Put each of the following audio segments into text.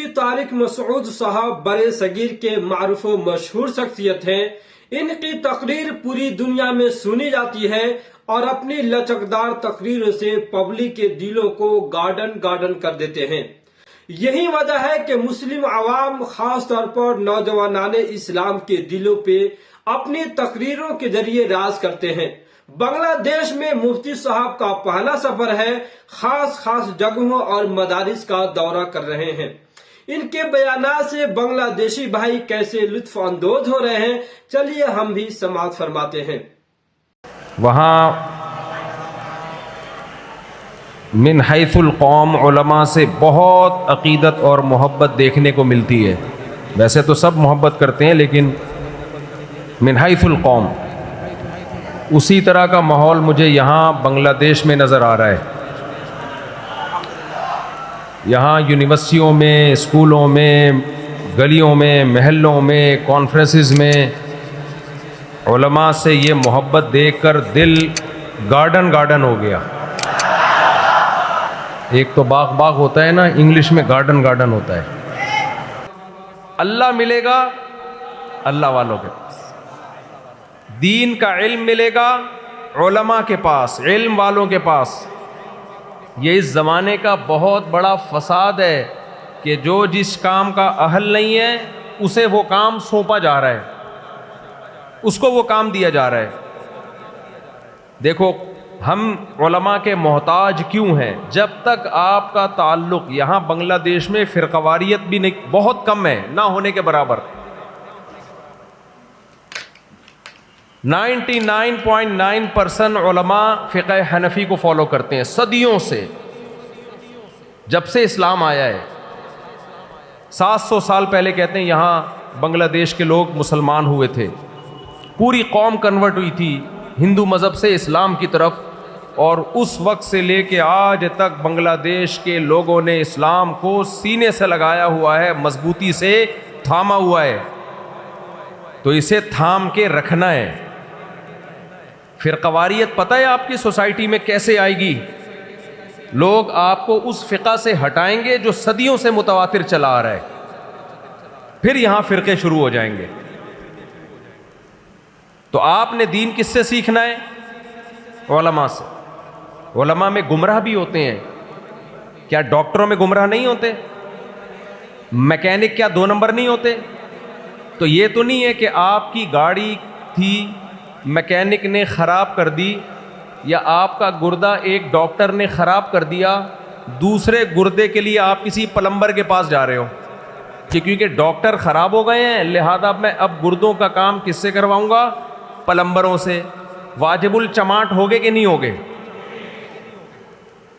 مفتی طارق مسعود صاحب برے صغیر کے معروف و مشہور شخصیت ہیں۔ ان کی تقریر پوری دنیا میں سنی جاتی ہے اور اپنی لچکدار تقریروں سے پبلک کے دلوں کو گارڈن کر دیتے ہیں۔ یہی وجہ ہے کہ مسلم عوام خاص طور پر نوجوانان اسلام کے دلوں پہ اپنی تقریروں کے ذریعے راز کرتے ہیں۔ بنگلہ دیش میں مفتی صاحب کا پہلا سفر ہے، خاص جگہوں اور مدارس کا دورہ کر رہے ہیں۔ ان کے بیانات سے بنگلہ دیشی بھائی کیسے لطف اندوز ہو رہے ہیں، چلیے ہم بھی سماعت فرماتے ہیں۔ وہاں من حیث القوم علماء سے بہت عقیدت اور محبت دیکھنے کو ملتی ہے۔ ویسے تو سب محبت کرتے ہیں، لیکن من حیث القوم اسی طرح کا ماحول مجھے یہاں بنگلہ دیش میں نظر آ رہا ہے۔ یہاں یونیورسٹیوں میں، اسکولوں میں، گلیوں میں، محلوں میں، کانفرنسز میں علماء سے یہ محبت دیکھ کر دل گارڈن ہو گیا۔ ایک تو باغ ہوتا ہے نا، انگلش میں گارڈن ہوتا ہے۔ اللہ ملے گا اللہ والوں کے پاس، دین کا علم ملے گا علماء کے پاس، علم والوں کے پاس۔ یہ اس زمانے کا بہت بڑا فساد ہے کہ جو جس کام کا اہل نہیں ہے اسے وہ کام سونپا جا رہا ہے، اس کو وہ کام دیا جا رہا ہے۔ دیکھو ہم علماء کے محتاج کیوں ہیں؟ جب تک آپ کا تعلق یہاں بنگلہ دیش میں فرقواریت بھی نہیں، بہت کم ہے، نہ ہونے کے برابر۔ 99.9% علماء فقہ حنفی کو فالو کرتے ہیں صدیوں سے، جب سے اسلام آیا ہے۔ 700 سال پہلے کہتے ہیں یہاں بنگلہ دیش کے لوگ مسلمان ہوئے تھے، پوری قوم کنورٹ ہوئی تھی ہندو مذہب سے اسلام کی طرف، اور اس وقت سے لے کے آج تک بنگلہ دیش کے لوگوں نے اسلام کو سینے سے لگایا ہوا ہے، مضبوطی سے تھاما ہوا ہے۔ تو اسے تھام کے رکھنا ہے۔ فرقواریت پتہ ہے آپ کی سوسائٹی میں کیسے آئے گی؟ لوگ آپ کو اس فقہ سے ہٹائیں گے جو صدیوں سے متواتر چلا آ رہا ہے، پھر یہاں فرقے شروع ہو جائیں گے۔ تو آپ نے دین کس سے سیکھنا ہے؟ علماء سے۔ علماء میں گمراہ بھی ہوتے ہیں، کیا ڈاکٹروں میں گمراہ نہیں ہوتے؟ میکینک کیا 2 نمبر نہیں ہوتے؟ تو یہ تو نہیں ہے کہ آپ کی گاڑی تھی، میکینک نے خراب کر دی، یا آپ کا گردہ ایک ڈاکٹر نے خراب کر دیا، دوسرے گردے کے لیے آپ کسی پلمبر کے پاس جا رہے ہو کہ کیونکہ ڈاکٹر خراب ہو گئے ہیں لہذا میں اب گردوں کا کام کس سے کرواؤں گا؟ پلمبروں سے۔ واجب الچماٹ ہوگے کہ نہیں ہوگے؟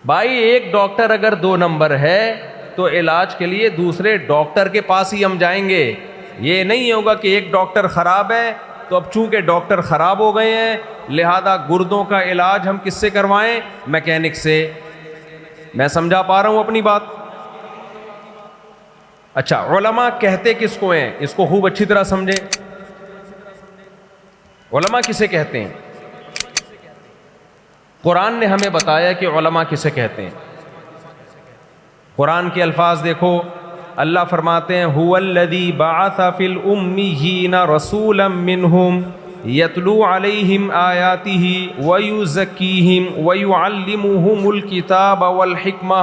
بھائی ایک ڈاکٹر اگر 2 نمبر ہے تو علاج کے لیے دوسرے ڈاکٹر کے پاس ہی ہم جائیں گے۔ یہ نہیں ہوگا کہ ایک ڈاکٹر خراب ہے تو اب چونکہ ڈاکٹر خراب ہو گئے ہیں لہذا گردوں کا علاج ہم کس سے کروائیں؟ میکینک سے۔ میں سمجھا پا رہا ہوں اپنی بات؟ اچھا، علماء کہتے کس کو ہیں؟ اس کو خوب اچھی طرح سمجھیں۔ علماء کسے کہتے ہیں؟ قرآن نے ہمیں بتایا کہ علماء کسے کہتے ہیں۔ قرآن کے الفاظ دیکھو، اللہ فرماتے ہیں هو الذی بعث فی الامیین رسولا منہم یتلو علیہم آیاتہ ویزکیہم ویعلمہم الکتاب والحکمہ۔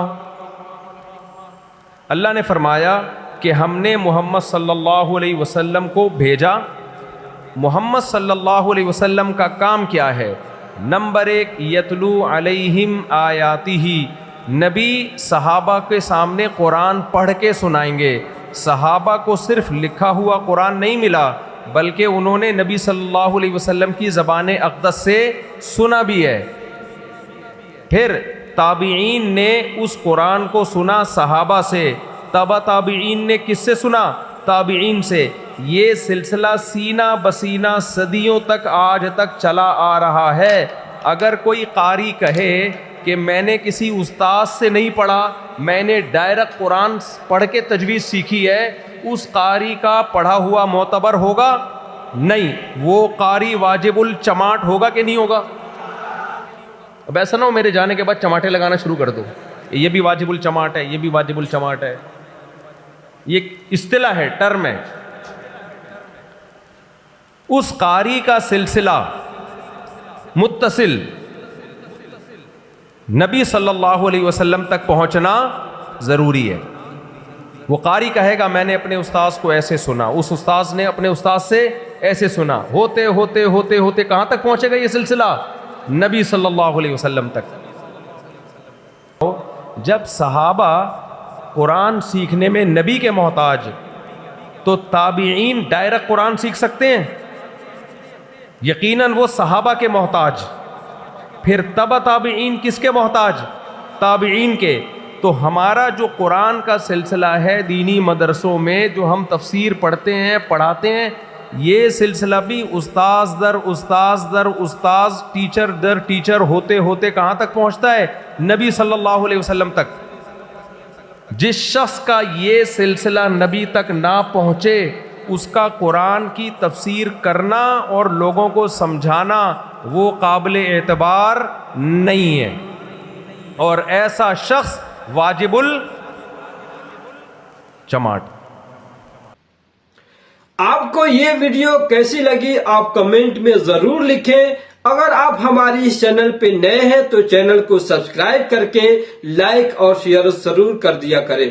اللہ نے فرمایا کہ ہم نے محمد صلی اللہ علیہ وسلم کو بھیجا۔ محمد صلی اللہ علیہ وسلم کا کام کیا ہے؟ نمبر 1، یتلو علیہم آیاتہ، نبی صحابہ کے سامنے قرآن پڑھ کے سنائیں گے۔ صحابہ کو صرف لکھا ہوا قرآن نہیں ملا بلکہ انہوں نے نبی صلی اللہ علیہ وسلم کی زبان اقدس سے سنا بھی ہے۔ پھر تابعین نے اس قرآن کو سنا صحابہ سے، تبع تابعین نے کس سے سنا؟ تابعین سے۔ یہ سلسلہ سینہ بسینہ صدیوں تک آج تک چلا آ رہا ہے۔ اگر کوئی قاری کہے کہ میں نے کسی استاد سے نہیں پڑھا، میں نے ڈائریکٹ قرآن پڑھ کے تجوید سیکھی ہے، اس قاری کا پڑھا ہوا معتبر ہوگا؟ نہیں۔ وہ قاری واجب الچماٹ ہوگا کہ نہیں ہوگا؟ اب ایسا نہ ہو میرے جانے کے بعد چماٹے لگانا شروع کر دو، یہ بھی واجب الچماٹ ہے، یہ بھی واجب الچماٹ ہے۔ یہ اصطلاح ہے، ٹرم ہے. اس قاری کا سلسلہ متصل نبی صلی اللہ علیہ وسلم تک پہنچنا ضروری ہے. وہ قاری کہے گا میں نے اپنے استاذ کو ایسے سنا، اس استاذ نے اپنے استاذ سے ایسے سنا، ہوتے ہوتے ہوتے ہوتے کہاں تک پہنچے گا یہ سلسلہ؟ نبی صلی اللہ علیہ وسلم تک. جب صحابہ قرآن سیکھنے میں نبی کے محتاج، تو تابعین ڈائریکٹ قرآن سیکھ سکتے ہیں؟ یقیناً وہ صحابہ کے محتاج. پھر تبع تابعین کس کے محتاج؟ تابعین کے. تو ہمارا جو قرآن کا سلسلہ ہے دینی مدرسوں میں جو ہم تفسیر پڑھتے ہیں پڑھاتے ہیں، یہ سلسلہ بھی استاذ در استاذ در استاذ، ٹیچر در ٹیچر ہوتے ہوتے کہاں تک پہنچتا ہے؟ نبی صلی اللہ علیہ وسلم تک. جس شخص کا یہ سلسلہ نبی تک نہ پہنچے، اس کا قرآن کی تفسیر کرنا اور لوگوں کو سمجھانا وہ قابل اعتبار نہیں ہے، اور ایسا شخص واجب الچماٹ. آپ کو یہ ویڈیو کیسی لگی آپ کمنٹ میں ضرور لکھیں. اگر آپ ہماری اس چینل پہ نئے ہیں تو چینل کو سبسکرائب کر کے لائک اور شیئر ضرور کر دیا کریں.